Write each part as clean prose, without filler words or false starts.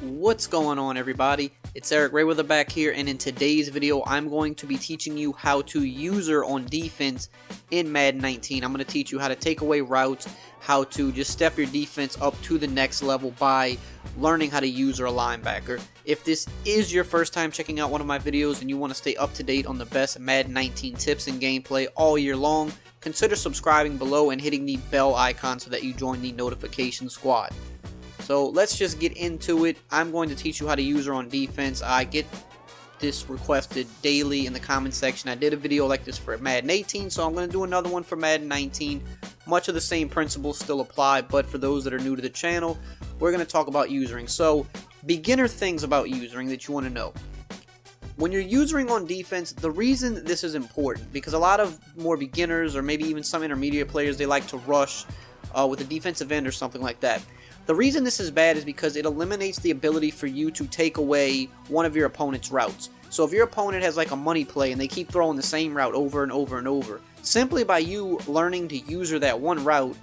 What's going on, everybody? It's EricRayweather back here, and in today's video I'm going to be teaching you how to user on defense in Madden 19. I'm going to teach you how to take away routes, how to just step your defense up to the next level by learning how to user a linebacker. If this is your first time checking out one of my videos and you want to stay up to date on the best Madden 19 tips and gameplay all year long, consider subscribing below and hitting the bell icon so that you join the notification squad. So let's just get into it. I'm going to teach you how to user on defense. I get this requested daily in the comment section. I did a video like this for Madden 18, so I'm going to do another one for Madden 19. Much of the same principles still apply, but for those that are new to the channel, we're going to talk about usering. So, beginner things about usering that you want to know. When you're usering on defense, the reason this is important, because a lot of more beginners or maybe even some intermediate players, they like to rush with a defensive end or something like that. The reason this is bad is because it eliminates the ability for you to take away one of your opponent's routes. So if your opponent has like a money play and they keep throwing the same route over and over and over, simply by you learning to user that one route,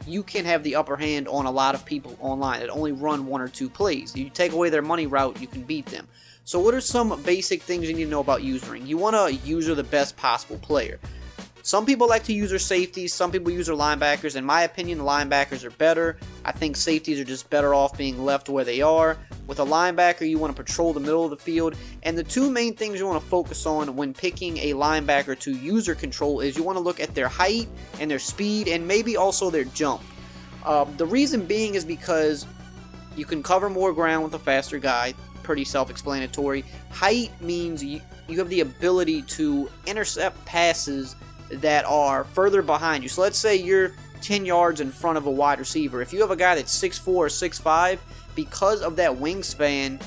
you can have the upper hand on a lot of people online that only run one or two plays. You take away their money route, you can beat them. So what are some basic things you need to know about usering? You want to user the best possible player. Some people like to use their safeties, some people use their linebackers. In my opinion, the linebackers are better. I think safeties are just better off being left where they are. With a linebacker, you want to patrol the middle of the field. And the two main things you want to focus on when picking a linebacker to user control is you want to look at their height and their speed and maybe also their jump. The reason being is because you can cover more ground with a faster guy. Pretty self-explanatory. Height means you have the ability to intercept passes that are further behind you. So let's say you're 10 yards in front of a wide receiver. If you have a guy that's 6'4 or 6'5, because of that wingspan,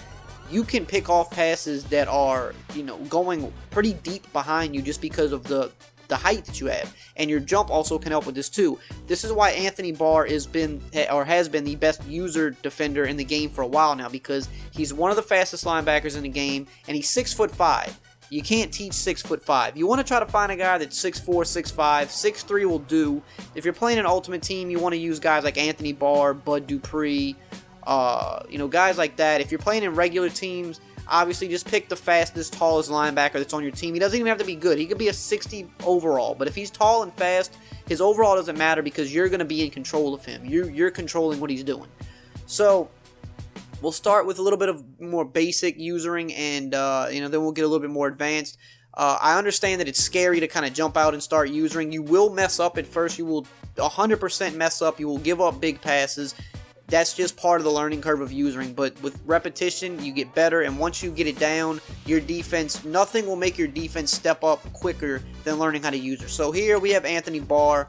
you can pick off passes that are, going pretty deep behind you just because of the height that you have. And your jump also can help with this too. This is why Anthony Barr has been the best user defender in the game for a while now, because he's one of the fastest linebackers in the game and he's 6'5". You can't teach 6'5". You want to try to find a guy that's 6'4", 6'5", 6'3" will do. If you're playing an ultimate team, you want to use guys like Anthony Barr, Bud Dupree, guys like that. If you're playing in regular teams, obviously just pick the fastest, tallest linebacker that's on your team. He doesn't even have to be good. He could be a 60 overall, but if he's tall and fast, his overall doesn't matter because you're going to be in control of him. You're controlling what he's doing. So we'll start with a little bit of more basic usering, and then we'll get a little bit more advanced. I understand that it's scary to kind of jump out and start usering. You will mess up at first. You will 100% mess up. You will give up big passes. That's just part of the learning curve of usering. But with repetition, you get better, and once you get it down, your defense, nothing will make your defense step up quicker than learning how to user. So here we have Anthony Barr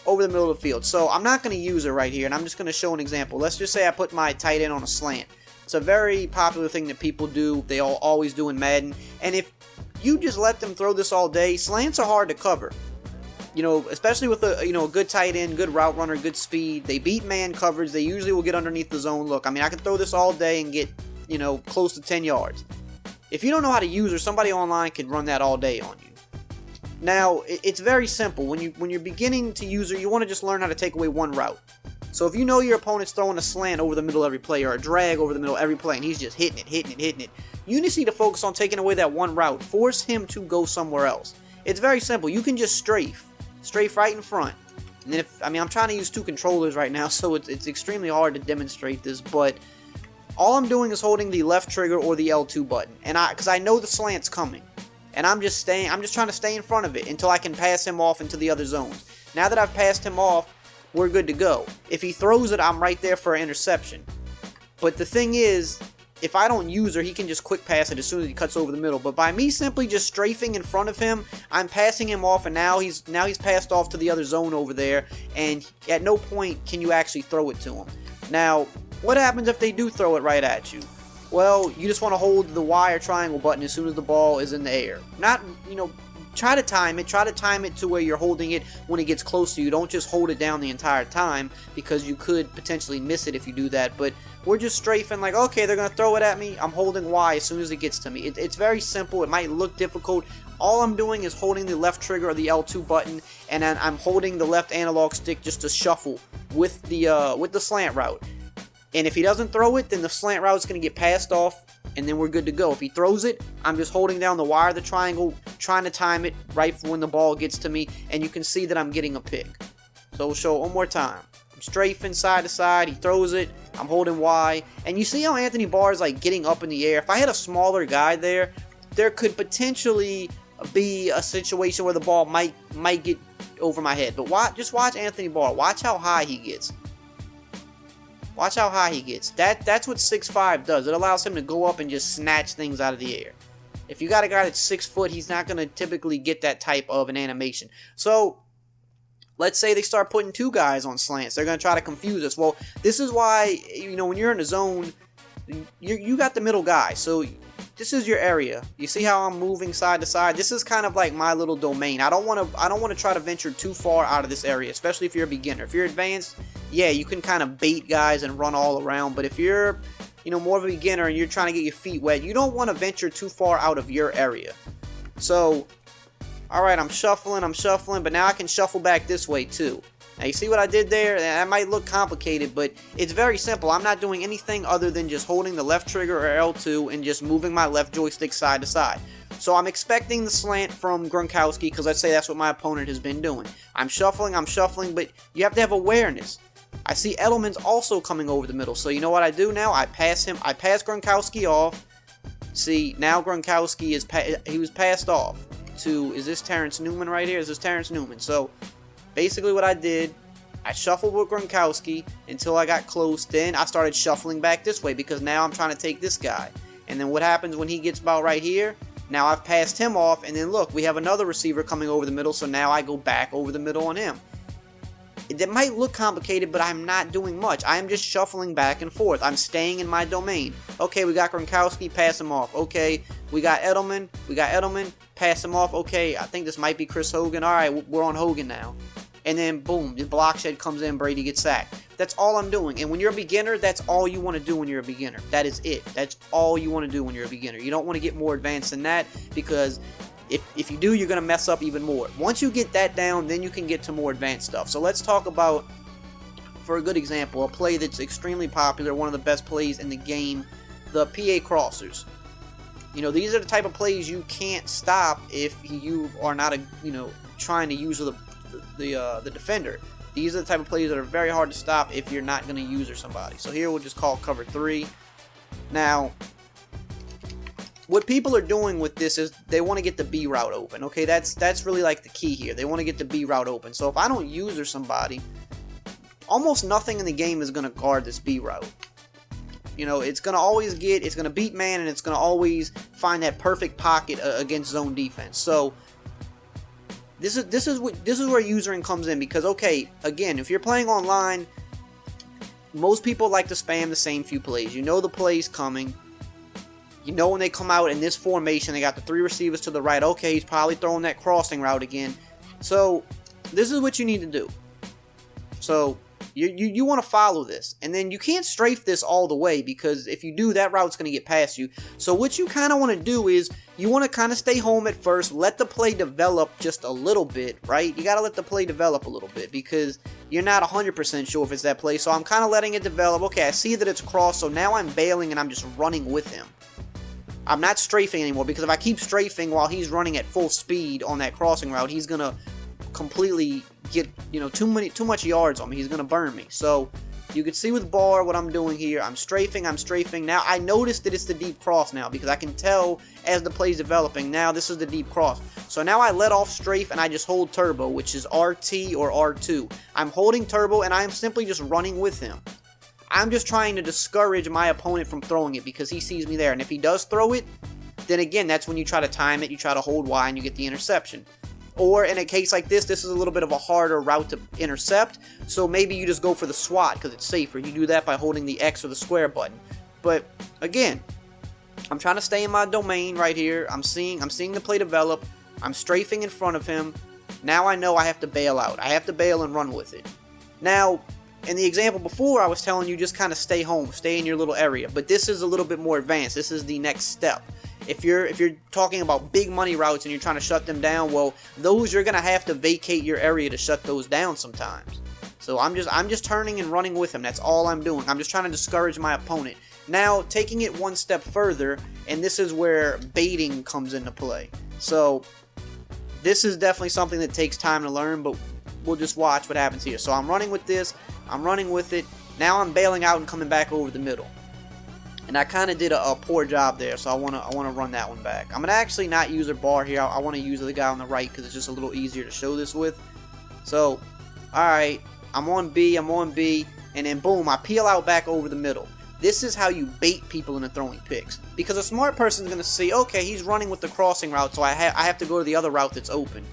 over the middle of the field. So I'm not going to use it right here, and I'm just going to show an example. Let's just say I put my tight end on a slant. It's a very popular thing that people do. They always do in Madden. And if you just let them throw this all day, slants are hard to cover. Especially with a good tight end, good route runner, good speed. They beat man coverage. They usually will get underneath the zone look. I mean, I can throw this all day and get, close to 10 yards. If you don't know how to use, or somebody online could run that all day on you. Now, it's very simple. When you're beginning to user, you want to just learn how to take away one route. So if you know your opponent's throwing a slant over the middle of every play, or a drag over the middle of every play, and he's just hitting it, you just need to focus on taking away that one route. Force him to go somewhere else. It's very simple. You can just strafe right in front. And then I'm trying to use two controllers right now, so it's extremely hard to demonstrate this, but all I'm doing is holding the left trigger or the L2 button, and because I know the slant's coming. And I'm just trying to stay in front of it until I can pass him off into the other zones. Now that I've passed him off, we're good to go. If he throws it, I'm right there for an interception. But the thing is, if I don't use her, he can just quick pass it as soon as he cuts over the middle. But by me simply just strafing in front of him, I'm passing him off, and now he's passed off to the other zone over there, and at no point can you actually throw it to him. Now, what happens if they do throw it right at you? Well, you just want to hold the Y or triangle button as soon as the ball is in the air. Not, try to time it. Try to time it to where you're holding it when it gets close to you. Don't just hold it down the entire time, because you could potentially miss it if you do that. But we're just strafing like, okay, they're going to throw it at me. I'm holding Y as soon as it gets to me. It's very simple. It might look difficult. All I'm doing is holding the left trigger or the L2 button, and then I'm holding the left analog stick just to shuffle with the slant route. And if he doesn't throw it, then the slant route is going to get passed off, and then we're good to go. If he throws it, I'm just holding down the wire of the triangle, trying to time it right for when the ball gets to me, and you can see that I'm getting a pick. So we'll show it one more time. I'm strafing side to side, he throws it, I'm holding Y, and you see how Anthony Barr is like getting up in the air. If I had a smaller guy there could potentially be a situation where the ball might get over my head. But just watch Anthony Barr. Watch how high he gets. Watch how high he gets. That's what 6'5" does. It allows him to go up and just snatch things out of the air. If you got a guy that's 6 foot, he's not going to typically get that type of an animation. So let's say they start putting 2 guys on slants. They're going to try to confuse us. Well, this is why, you know, when you're in a zone, you got the middle guy. So this is your area. You see how I'm moving side to side? This is kind of like my little domain. I don't want to try to venture too far out of this area, especially if you're a beginner. If you're advanced, yeah, you can kind of bait guys and run all around. But if you're, you know, more of a beginner and you're trying to get your feet wet, you don't want to venture too far out of your area. So, all right, I'm shuffling, but now I can shuffle back this way too. Now, you see what I did there? That might look complicated, but it's very simple. I'm not doing anything other than just holding the left trigger or L2 and just moving my left joystick side to side. So I'm expecting the slant from Gronkowski, because let's say that's what my opponent has been doing. I'm shuffling, but you have to have awareness. I see Edelman's also coming over the middle, so you know what I do now? I pass Gronkowski off. See, now Gronkowski he was passed off to, is this Terrence Newman right here? Is this Terrence Newman? So basically what I did, I shuffled with Gronkowski until I got close. Then I started shuffling back this way because now I'm trying to take this guy. And then what happens when he gets about right here? Now I've passed him off, and then look, we have another receiver coming over the middle, so now I go back over the middle on him. It might look complicated, but I'm not doing much. I am just shuffling back and forth. I'm staying in my domain. Okay, we got Gronkowski, pass him off. Okay, we got Edelman, pass him off. Okay, I think this might be Chris Hogan. All right, we're on Hogan now. And then, boom, the block shed comes in, Brady gets sacked. That's all I'm doing. And when you're a beginner, that's all you want to do when you're a beginner. That is it. That's all you want to do when you're a beginner. You don't want to get more advanced than that, because if you do, you're going to mess up even more. Once you get that down, then you can get to more advanced stuff. So let's talk about, for a good example, a play that's extremely popular, one of the best plays in the game, the PA crossers. You know, these are the type of plays you can't stop if you are not, trying to use the defender. These are the type of plays that are very hard to stop if you're not going to user somebody. So here we'll just call cover 3. Now, what people are doing with this is they want to get the B route open. Okay, that's really like the key here. They want to get the B route open. So if I don't user somebody, almost nothing in the game is going to guard this B route. You know, it's going to beat man, and it's going to always find that perfect pocket against zone defense. So this is where usering comes in, because okay, again, if you're playing online, most people like to spam the same few plays. You know the plays coming. You know when they come out in this formation, they got the 3 receivers to the right. Okay, he's probably throwing that crossing route again. So this is what you need to do. So you want to follow this, and then you can't strafe this all the way, because if you do, that route's going to get past you. So what you kind of want to do is you want to kind of stay home at first, let the play develop just a little bit, right? You got to let the play develop a little bit, because you're not 100% sure if it's that play. So I'm kind of letting it develop. Okay, I see that it's crossed, so now I'm bailing and I'm just running with him. I'm not strafing anymore, because if I keep strafing while he's running at full speed on that crossing route, he's going to completely get, too much yards on me. He's going to burn me. So you can see with Barr what I'm doing here. I'm strafing. Now I notice that it's the deep cross now, because I can tell as the play's developing. Now this is the deep cross. So now I let off strafe and I just hold turbo, which is RT or R2. I'm holding turbo and I'm simply just running with him. I'm just trying to discourage my opponent from throwing it, because he sees me there. And if he does throw it, then again, that's when you try to time it. You try to hold Y and you get the interception. Or in a case like this is a little bit of a harder route to intercept, so maybe you just go for the swat because it's safer. You do that by holding the X or the square button. But again, I'm trying to stay in my domain right here. I'm seeing the play develop. I'm strafing in front of him. Now I know I have to bail out. I have to bail and run with it. Now, in the example before, I was telling you just kind of stay home, stay in your little area. But this is a little bit more advanced. This is the next step. If you're talking about big money routes and you're trying to shut them down, well, those you're going to have to vacate your area to shut those down sometimes. So I'm just turning and running with him. That's all I'm doing. I'm just trying to discourage my opponent. Now, taking it one step further, and this is where baiting comes into play. So this is definitely something that takes time to learn, but we'll just watch what happens here. So I'm running with this. I'm running with it. Now I'm bailing out and coming back over the middle. And I kind of did a poor job there, so I wanna run that one back. I'm gonna actually not use a bar here. I want to use the guy on the right because it's just a little easier to show this with. So, all right, I'm on B, and then boom, I peel out back over the middle. This is how you bait people into throwing picks, because a smart person is gonna see, okay, he's running with the crossing route, so I have to go to the other route that's open.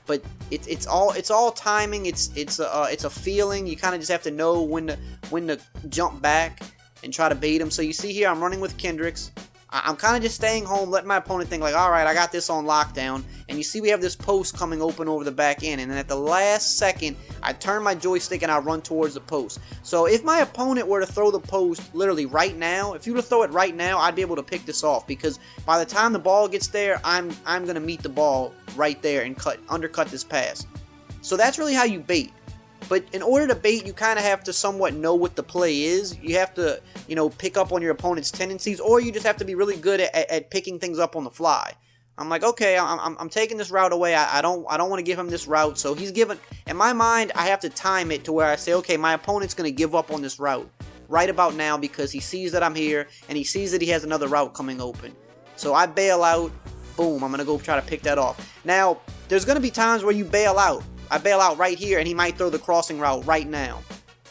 But it's all timing. It's a feeling. You kind of just have to know when to jump back and try to bait him. So you see here, I'm running with Kendricks. I'm kind of just staying home, letting my opponent think like, all right, I got this on lockdown. And you see we have this post coming open over the back end. And then at the last second, I turn my joystick and I run towards the post. So if my opponent were to throw the post literally right now, if you were to throw it right now, I'd be able to pick this off. Because by the time the ball gets there, I'm going to meet the ball right there and undercut this pass. So that's really how you bait. But in order to bait, you kind of have to somewhat know what the play is. You have to, pick up on your opponent's tendencies, or you just have to be really good at picking things up on the fly. I'm like, okay, I'm taking this route away. I don't want to give him this route. So he's given. In my mind, I have to time it to where I say, okay, my opponent's going to give up on this route right about now because he sees that I'm here and he sees that he has another route coming open. So I bail out. Boom, I'm going to go try to pick that off. Now, there's going to be times where you bail out. I bail out right here, and he might throw the crossing route right now.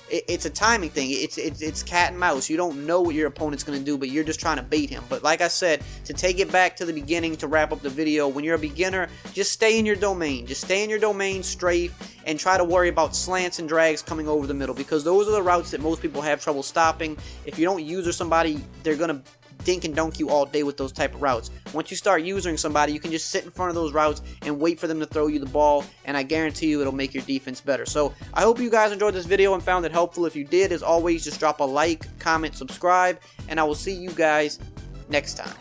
It's a timing thing. It's cat and mouse. You don't know what your opponent's going to do, but you're just trying to bait him. But like I said, to take it back to the beginning to wrap up the video, when you're a beginner, just stay in your domain. Just stay in your domain, strafe, and try to worry about slants and drags coming over the middle, because those are the routes that most people have trouble stopping. If you don't user somebody, they're going to dink and dunk you all day with those type of routes. Once you start using somebody, you can just sit in front of those routes and wait for them to throw you the ball, and I guarantee you it'll make your defense better. So I hope you guys enjoyed this video and found it helpful. If you did, as always, just drop a like, comment, subscribe, and I will see you guys next time.